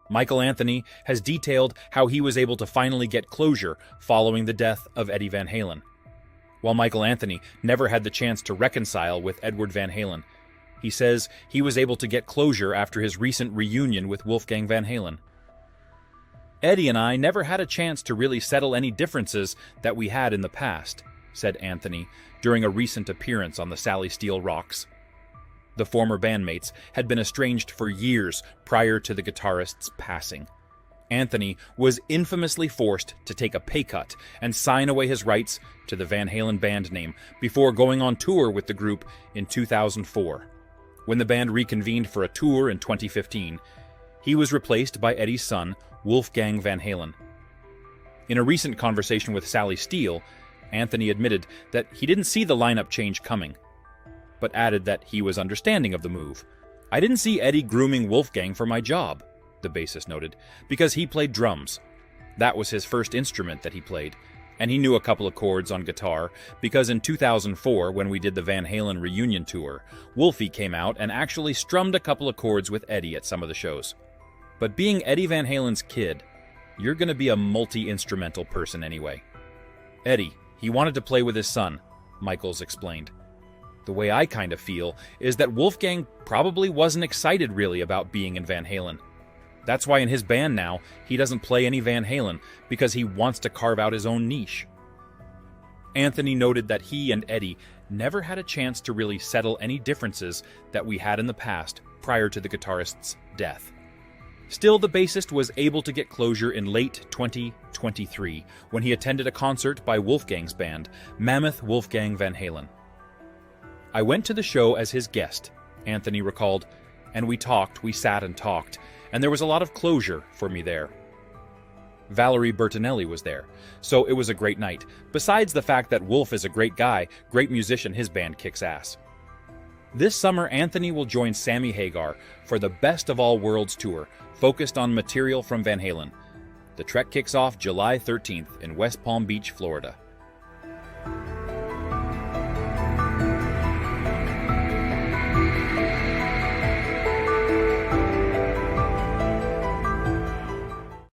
Michael Anthony has detailed how he was able to finally get closure following the death of Eddie Van Halen. While Michael Anthony never had the chance to reconcile with Edward Van Halen, he says he was able to get closure after his recent reunion with Wolfgang Van Halen. "Eddie and I never had a chance to really settle any differences that we had in the past," said Anthony during a recent appearance on the Sally Steele Rocks. The former bandmates had been estranged for years prior to the guitarist's passing. Anthony was infamously forced to take a pay cut and sign away his rights to the Van Halen band name before going on tour with the group in 2004. When the band reconvened for a tour in 2015, he was replaced by Eddie's son, Wolfgang Van Halen. In a recent conversation with Sally Steele, Anthony admitted that he didn't see the lineup change coming, but added that he was understanding of the move. "I didn't see Eddie grooming Wolfgang for my job," the bassist noted, because he played drums. That was his first instrument that he played, and he knew a couple of chords on guitar because in 2004, when we did the Van Halen reunion tour, Wolfie came out and actually strummed a couple of chords with Eddie at some of the shows. But being Eddie Van Halen's kid, you're going to be a multi-instrumental person anyway. Eddie, he wanted to play with his son, Michaels explained. "The way I kind of feel is that Wolfgang probably wasn't excited really about being in Van Halen. That's why in his band now, he doesn't play any Van Halen, because he wants to carve out his own niche." Anthony noted that he and Eddie never had a chance to really settle any differences that we had in the past prior to the guitarist's death. Still, the bassist was able to get closure in late 2023 when he attended a concert by Wolfgang's band, Mammoth Wolfgang Van Halen. "I went to the show as his guest," Anthony recalled, "and we sat and talked, and there was a lot of closure for me there." Valerie Bertinelli was there, so it was a great night. Besides the fact that Wolf is a great guy, great musician, his band kicks ass. This summer, Anthony will join Sammy Hagar for the Best of All Worlds tour, focused on material from Van Halen. The trek kicks off July 13th in West Palm Beach, Florida.